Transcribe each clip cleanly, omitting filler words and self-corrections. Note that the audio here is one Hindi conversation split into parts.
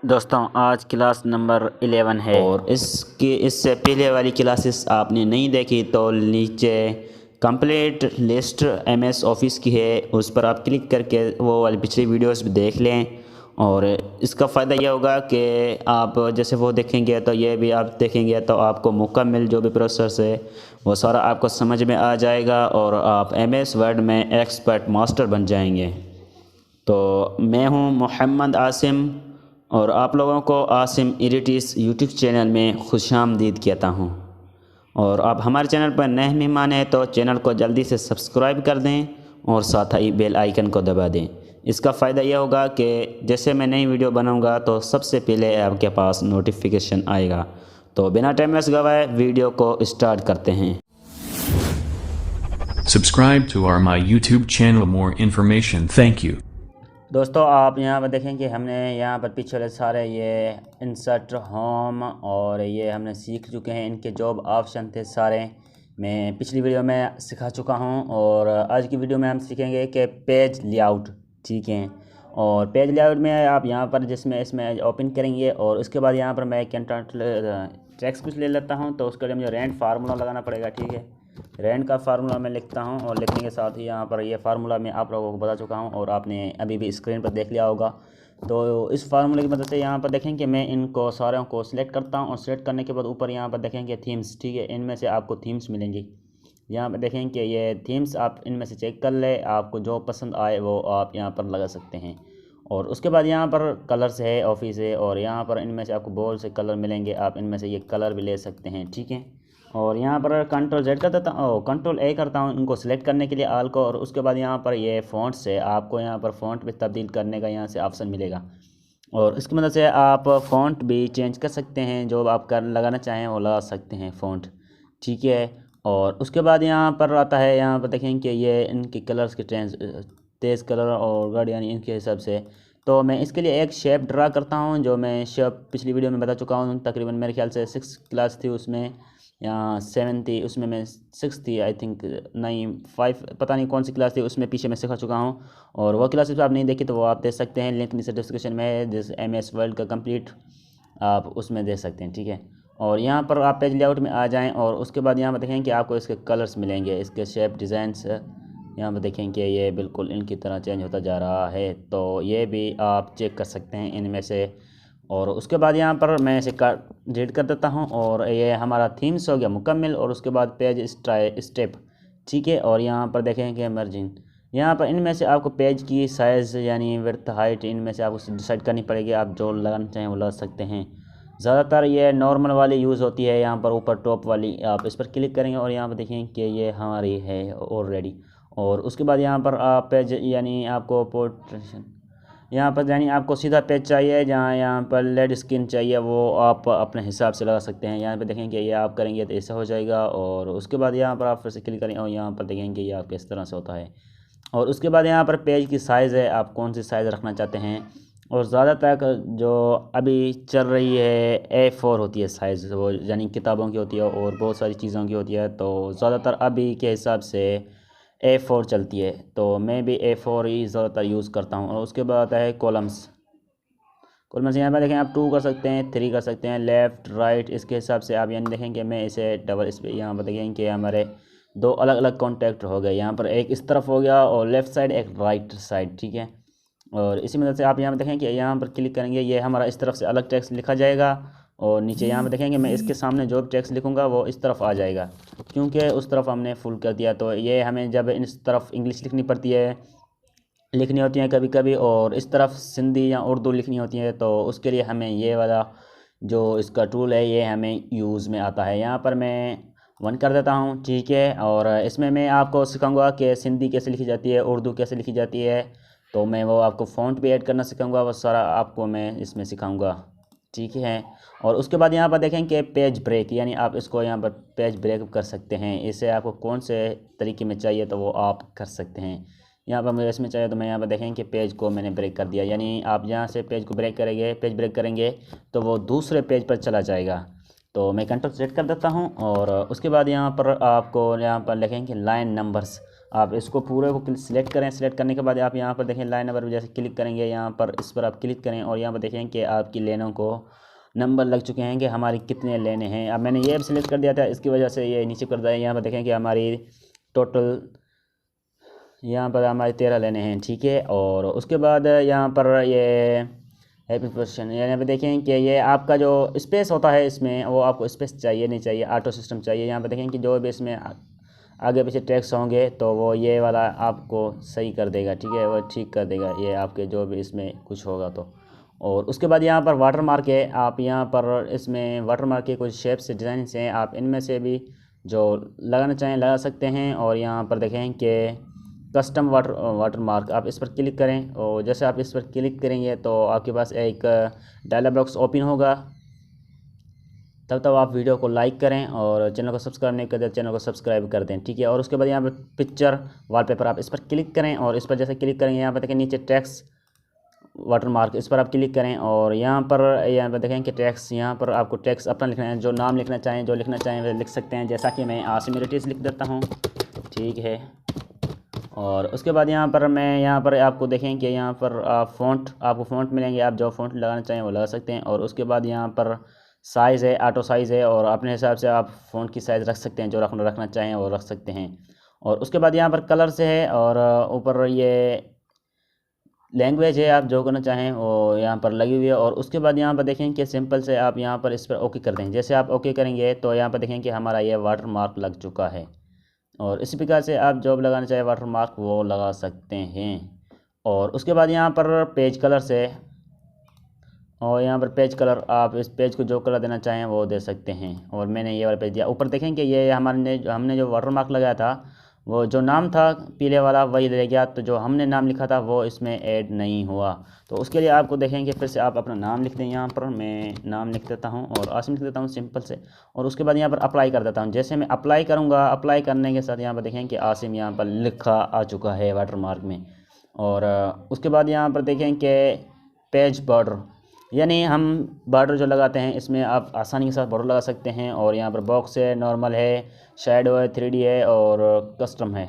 दोस्तों आज क्लास नंबर 11 है और इससे पहले वाली क्लासेस आपने नहीं देखी तो नीचे कंप्लीट लिस्ट एमएस ऑफिस की है, उस पर आप क्लिक करके वो वाली पिछली वीडियोस भी देख लें। और इसका फ़ायदा यह होगा कि आप जैसे वो देखेंगे तो ये भी आप देखेंगे तो आपको मुकम्मल जो भी प्रोसेस है वो सारा आपको समझ में आ जाएगा और आप एमएस वर्ड में एक्सपर्ट मास्टर बन जाएंगे। तो मैं हूं मोहम्मद आसिम और आप लोगों को आसिम एडिटिस यूट्यूब चैनल में खुशामदीद कहता हूं। और आप हमारे चैनल पर नए मेहमान हैं तो चैनल को जल्दी से सब्सक्राइब कर दें और साथ ही बेल आइकन को दबा दें। इसका फ़ायदा यह होगा कि जैसे मैं नई वीडियो बनाऊंगा तो सबसे पहले आपके पास नोटिफिकेशन आएगा। तो बिना टाइम वेस्ट गवाए वीडियो को स्टार्ट करते हैं। Subscribe to my YouTube channel more information. Thank you. दोस्तों आप यहाँ पर देखें कि हमने यहाँ पर पीछे वाले सारे ये इंसर्ट होम और ये हमने सीख चुके हैं। इनके जॉब ऑप्शन थे सारे मैं पिछली वीडियो में सिखा चुका हूँ और आज की वीडियो में हम सीखेंगे कि पेज लेआउट, ठीक है। और पेज लेआउट में आप यहाँ पर जिसमें इसमें ओपन करेंगे और उसके बाद यहाँ पर मैं कंटेंट टेक्स्ट कुछ ले लेता हूँ तो उसके लिए मुझे रैंड फार्मूला लगाना पड़ेगा, ठीक है। रैंड का फार्मूला मैं लिखता हूं और लिखने के साथ ही यहाँ पर ये फार्मूला मैं आप लोगों को बता चुका हूं और आपने अभी भी स्क्रीन पर देख लिया होगा। तो इस फार्मूले की मदद से यहाँ पर देखें कि मैं इनको सारों को सिलेक्ट करता हूं और सिलेक्ट करने के बाद ऊपर यहाँ पर देखेंगे थीम्स, ठीक है। इनमें से आपको थीम्स मिलेंगी। यहाँ पर देखें कि ये थीम्स आप इनमें से चेक कर ले, आपको जो पसंद आए वो आप यहाँ पर लगा सकते हैं। और उसके बाद यहाँ पर कलर्स है, ऑफिस है और यहाँ पर इनमें से आपको बहुत से कलर मिलेंगे, आप इनमें से ये कलर भी ले सकते हैं, ठीक है। और यहाँ पर कंट्रोल जेड कर देता हूँ, कंट्रोल ए करता हूँ इनको सिलेक्ट करने के लिए आल को। और उसके बाद यहाँ पर ये फ़ॉन्ट से आपको यहाँ पर फ़ॉन्ट भी तब्दील करने का यहाँ से ऑप्शन मिलेगा और इसकी मदद से आप फ़ॉन्ट भी चेंज कर सकते हैं, जो आप कर लगाना चाहें वो लगा सकते हैं फ़ॉन्ट, ठीक है। और उसके बाद यहाँ पर आता है, यहाँ पर देखें कि ये इनके कलर्स के तेज़ कलर और गढ़ यानी इनके हिसाब से। तो मैं इसके लिए एक शेप ड्रा करता हूँ, जो मैं शेप पिछली वीडियो में बता चुका हूँ। तकरीबन मेरे ख्याल से 6 क्लास थी उसमें या 7 थी, उसमें मैं 6 थी आई थिंक, नहीं 5, पता नहीं कौन सी क्लास थी, उसमें पीछे मैं सिखा चुका हूँ। और वो क्लासेस आप नहीं देखी तो वो आप देख सकते हैं, लिंक नीचे डिस्क्रिप्शन में है, जिस एमएस वर्ल्ड का कंप्लीट आप उसमें देख सकते हैं, ठीक है। और यहाँ पर आप पेज लेआउट में आ जाएँ और उसके बाद यहाँ पर देखें कि आपको इसके कलर्स मिलेंगे, इसके शेप डिज़ाइंस यहाँ पर देखें कि ये बिल्कुल इनकी तरह चेंज होता जा रहा है, तो ये भी आप चेक कर सकते हैं इनमें से। और उसके बाद यहाँ पर मैं इसे डिलीट कर देता हूँ और ये हमारा थीम्स हो गया मुकम्मल। और उसके बाद पेज स्टेप, ठीक है। और यहाँ पर देखें कि मर्जिन, यहाँ पर इनमें से आपको पेज की साइज़ यानी विड्थ हाइट इनमें से आपको डिसाइड करनी पड़ेगी, आप जो लगाना चाहें वो लगा सकते हैं। ज़्यादातर ये नॉर्मल वाली यूज़ होती है, यहाँ पर ऊपर टॉप वाली आप इस पर क्लिक करेंगे और यहाँ पर देखें कि ये हमारी है ऑलरेडी। और उसके बाद यहाँ पर आप पेज यानी आपको पोर्ट्रेशन, यहाँ पर यानी आपको सीधा पेज चाहिए, जहाँ यहाँ पर लेड स्क्रीन चाहिए वो आप अपने हिसाब से लगा सकते हैं। यहाँ पे देखेंगे ये आप करेंगे तो ऐसा हो जाएगा और उसके बाद यहाँ पर आप फिर से क्लिक करेंगे और यहाँ पर देखेंगे ये आप किस तरह से होता है। और उसके बाद यहाँ पर पेज की साइज़ है, आप कौन सी साइज़ रखना चाहते हैं। और ज़्यादातर जो अभी चल रही है A4 होती है साइज़, वो यानी किताबों की होती है और बहुत सारी चीज़ों की होती है, तो ज़्यादातर अभी के हिसाब से A4 चलती है, तो मैं भी A4 ही ज़्यादातर यूज़ करता हूँ। और उसके बाद आता है कॉलम्स यहाँ पर देखें आप 2 कर सकते हैं, 3 कर सकते हैं, लेफ़्ट राइट इसके हिसाब से आप यानी देखेंगे मैं इसे डबल इस पर यहाँ पर देखेंगे कि हमारे 2 अलग अलग कॉन्टैक्ट हो गए, यहाँ पर एक इस तरफ हो गया और लेफ़्ट साइड एक राइट साइड, ठीक है। और इसी मदद से आप यहाँ पर देखें कि यहाँ पर क्लिक करेंगे ये हमारा इस तरफ से अलग टेक्स्ट लिखा जाएगा और नीचे यहाँ पर देखेंगे मैं इसके सामने जो टेक्स्ट लिखूँगा वो इस तरफ आ जाएगा, क्योंकि उस तरफ हमने फुल कर दिया। तो ये हमें जब इस तरफ इंग्लिश लिखनी होती है कभी कभी और इस तरफ सिंधी या उर्दू लिखनी होती है, तो उसके लिए हमें ये वाला जो इसका टूल है ये हमें यूज़ में आता है। यहाँ पर मैं 1 कर देता हूँ, ठीक है। और इसमें मैं आपको सिखाऊंगा कि सिंधी कैसे लिखी जाती है, उर्दू कैसे लिखी जाती है, तो मैं वो आपको फ़ॉन्ट भी ऐड करना सिखाऊंगा, वो सारा आपको मैं इसमें सिखाऊंगा, ठीक है। और उसके बाद यहाँ पर देखें कि पेज ब्रेक, यानी आप इसको यहाँ पर पेज ब्रेक कर सकते हैं। इसे आपको कौन से तरीके में चाहिए तो वो आप कर सकते हैं। यहाँ पर मुझे इसमें चाहिए तो मैं यहाँ पर देखें कि पेज को मैंने ब्रेक कर दिया, यानी आप यहाँ से पेज को पेज ब्रेक करेंगे तो वो दूसरे पेज पर चला जाएगा। तो मैं कंट्रोल सेट कर देता हूँ और उसके बाद यहाँ पर आपको यहाँ पर लिखेंगे लाइन नंबर्स, आप इसको पूरे को सिलेक्ट करें। सिलेक्ट करने के बाद आप यहाँ पर देखें लाइन नंबर जैसे क्लिक करेंगे, यहाँ पर इस पर आप क्लिक करें और यहाँ पर देखें कि आपकी लेनों को नंबर लग चुके हैं कि हमारी कितने लेने हैं। अब मैंने ये सिलेक्ट कर दिया था, इसकी वजह से ये नीचे कर दिया है। यहाँ पर देखें कि हमारी टोटल यहाँ पर हमारे 13 लेने हैं, ठीक है। और उसके बाद यहाँ पर ये हैप्पी पोजीशन, यहाँ पे देखें कि ये आपका जो स्पेस होता है इसमें, वो आपको स्पेस चाहिए नहीं चाहिए, ऑटो सिस्टम चाहिए। यहाँ पे देखें कि जो भी इसमें आगे पीछे टैक्स होंगे तो वो ये वाला आपको सही कर देगा, ठीक है, वो ठीक कर देगा ये आपके जो भी इसमें कुछ होगा तो। और उसके बाद यहाँ पर वाटर मार्क है, आप यहाँ पर इसमें वाटर मार्क के कुछ शेप्स डिज़ाइन हैं, आप इनमें से भी जो लगाना चाहें लगा सकते हैं। और यहाँ पर देखें कि कस्टम वाटर मार्क, आप इस पर क्लिक करें और जैसे आप इस पर क्लिक करेंगे तो आपके पास एक डायलॉग बॉक्स ओपन होगा। तब आप वीडियो को लाइक करें और चैनल को सब्सक्राइब नहीं करते चैनल को सब्सक्राइब कर दें, ठीक है। और उसके बाद यहाँ पर पिक्चर वॉलपेपर, आप इस पर क्लिक करें और इस पर जैसे क्लिक करेंगे यहाँ पर देखें नीचे टेक्स्ट वाटर मार्क, इस पर आप क्लिक करें और यहाँ पर देखें कि टेक्स्ट, यहाँ पर आपको टेक्स्ट अपना लिखना है, जो नाम लिखना चाहें जो लिखना चाहें वे लिख सकते हैं। जैसा कि मैं आसिम इरिटिस लिख देता हूँ, ठीक है। और उसके बाद यहाँ पर मैं यहाँ पर आपको देखें कि यहाँ पर आपको फ़ॉन्ट मिलेंगे, आप जो फ़ॉन्ट लगाना चाहें वो लगा सकते हैं। और उसके बाद यहाँ पर साइज़ है, ऑटो साइज़ है, और अपने हिसाब से आप फ़ॉन्ट की साइज़ रख सकते हैं, जो रखना चाहें वो रख सकते हैं। और उसके बाद यहाँ पर कलर से है और ऊपर ये लैंग्वेज है, आप जो करना चाहें वो यहाँ पर लगी हुई है। और उसके बाद यहाँ पर देखें कि सिंपल से आप यहाँ पर इस पर ओके कर दें। जैसे आप ओके करेंगे तो यहाँ पर देखें कि हमारा ये वाटर मार्क लग चुका है। और इसी प्रकार से आप जो भी लगाना चाहें वाटर मार्क वो लगा सकते हैं। और उसके बाद यहाँ पर पेज कलर से, और यहाँ पर पेज कलर, आप इस पेज को जो कलर देना चाहें वो दे सकते हैं। और मैंने ये वाला पेज दिया। ऊपर देखें कि ये हमने जो वाटर मार्क लगाया था वो जो नाम था पीले वाला वही रह गया, तो जो हमने नाम लिखा था वो इसमें ऐड नहीं हुआ। तो उसके लिए आपको देखेंगे फिर से आप अपना नाम लिख दें। यहाँ पर मैं नाम लिख देता हूँ और आसिम लिख देता हूँ सिंपल से। और उसके बाद यहाँ पर अप्लाई कर देता हूँ। जैसे मैं अप्लाई करूँगा, अप्लाई करने के साथ यहाँ पर देखें कि आसिम यहाँ पर लिखा आ चुका है वाटर मार्क में। और उसके बाद यहाँ पर देखें कि पेज बॉर्डर, यानी हम बॉर्डर जो लगाते हैं इसमें आप आसानी के साथ बॉर्डर लगा सकते हैं। और यहाँ पर बॉक्स है, नॉर्मल है, शैडो है, 3D है और कस्टम है।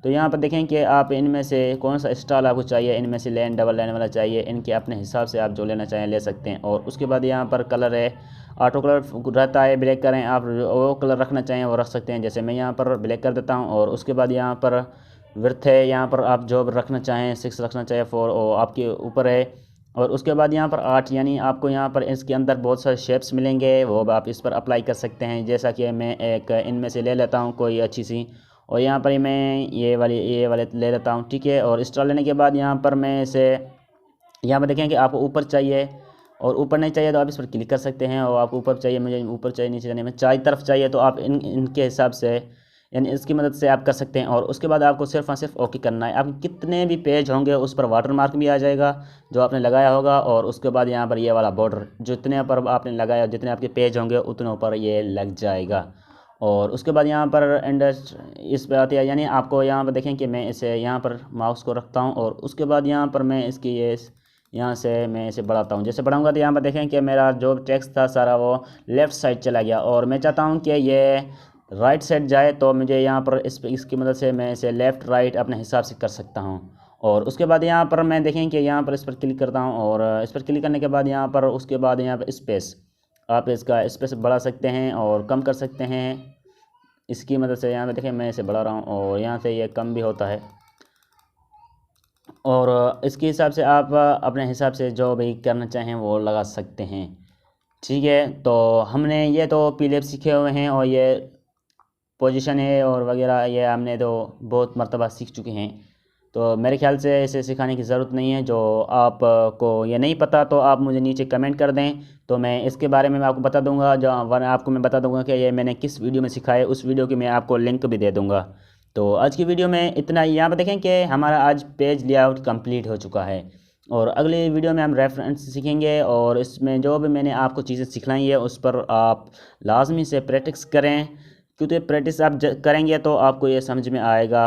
तो यहाँ पर देखें कि आप इनमें से कौन सा स्टाइल आपको चाहिए, इनमें से लेन डबल लाइन वाला चाहिए, इनके अपने हिसाब से आप जो लेना चाहें ले सकते हैं। और उसके बाद यहाँ पर कलर है, ऑटो कलर रहता है, ब्लैक करें, आप वो कलर रखना चाहें वो रख सकते हैं। जैसे मैं यहाँ पर ब्लैक कर देता हूँ। और उसके बाद यहाँ पर विड्थ है, यहाँ पर आप जो रखना चाहें 6 रखना चाहें 4, और आपके ऊपर है। और उसके बाद यहाँ पर आर्ट, यानी आपको यहाँ पर इसके अंदर बहुत सारे शेप्स मिलेंगे, वो आप इस पर अप्लाई कर सकते हैं। जैसा कि मैं एक इनमें से ले लेता हूँ कोई अच्छी सी, और यहाँ पर मैं ये वाले ले लेता हूँ, ठीक है। और स्टार लेने के बाद यहाँ पर मैं इसे, यहाँ पर देखें कि आपको ऊपर चाहिए और ऊपर नहीं चाहिए तो आप इस पर क्लिक कर सकते हैं। और आपको ऊपर चाहिए, मुझे ऊपर चाहिए, नीचे चाहिए, मैं चारों तरफ चाहिए तो आप इनके हिसाब से, यानी इसकी मदद से आप कर सकते हैं। और उसके बाद आपको सिर्फ और सिर्फ ओके करना है। आप कितने भी पेज होंगे उस पर वाटर मार्क भी आ जाएगा जो आपने लगाया होगा। और उसके बाद यहाँ पर ये वाला बॉर्डर जितने पर आपने लगाया, जितने आपके पेज होंगे उतने ऊपर ये लग जाएगा। और उसके बाद यहाँ पर इस पर आती है, यानी आपको यहाँ पर देखें कि मैं इसे यहाँ पर माउस को रखता हूँ और उसके बाद यहाँ पर मैं इसकी ये यहाँ से मैं इसे बढ़ाता हूँ। जैसे बढ़ाऊँगा तो यहाँ पर देखें कि मेरा जो टेक्स्ट था सारा वो लेफ़्ट साइड चला गया। और मैं चाहता हूँ कि ये राइट साइड जाए, तो मुझे यहाँ पर इसकी मदद से मैं इसे लेफ़्ट राइट अपने हिसाब से कर सकता हूँ। और उसके बाद यहाँ पर मैं देखें कि यहाँ पर इस पर क्लिक करता हूँ और इस पर क्लिक करने के बाद यहाँ पर उसके बाद यहाँ पर स्पेस, आप इसका स्पेस बढ़ा सकते हैं और कम कर सकते हैं इसकी मदद से। यहाँ पे देखें मैं इसे बढ़ा रहा हूँ और यहाँ से ये कम भी होता है। और इसके हिसाब से आप अपने हिसाब से जो भी करना चाहें वो लगा सकते हैं, ठीक है। तो हमने ये तो पीडीएफ सीखे हुए हैं और ये पोजीशन है और वगैरह ये हमने तो बहुत मर्तबा सीख चुके हैं। तो मेरे ख्याल से इसे सिखाने की ज़रूरत नहीं है। जो आपको ये नहीं पता तो आप मुझे नीचे कमेंट कर दें, तो मैं इसके बारे में आपको बता दूंगा। जो आपको मैं बता दूंगा कि ये मैंने किस वीडियो में सिखाया, उस वीडियो की मैं आपको लिंक भी दे दूंगा। तो आज की वीडियो में इतना ही। यहाँ पर देखें कि हमारा आज पेज लेआउट कंप्लीट हो चुका है। और अगले वीडियो में हम रेफरेंस सीखेंगे और इसमें जो भी मैंने आपको चीज़ें सिखलाई है उस पर आप लाजमी से प्रैक्टिस करें, क्योंकि प्रैक्टिस आप करेंगे तो आपको ये समझ में आएगा।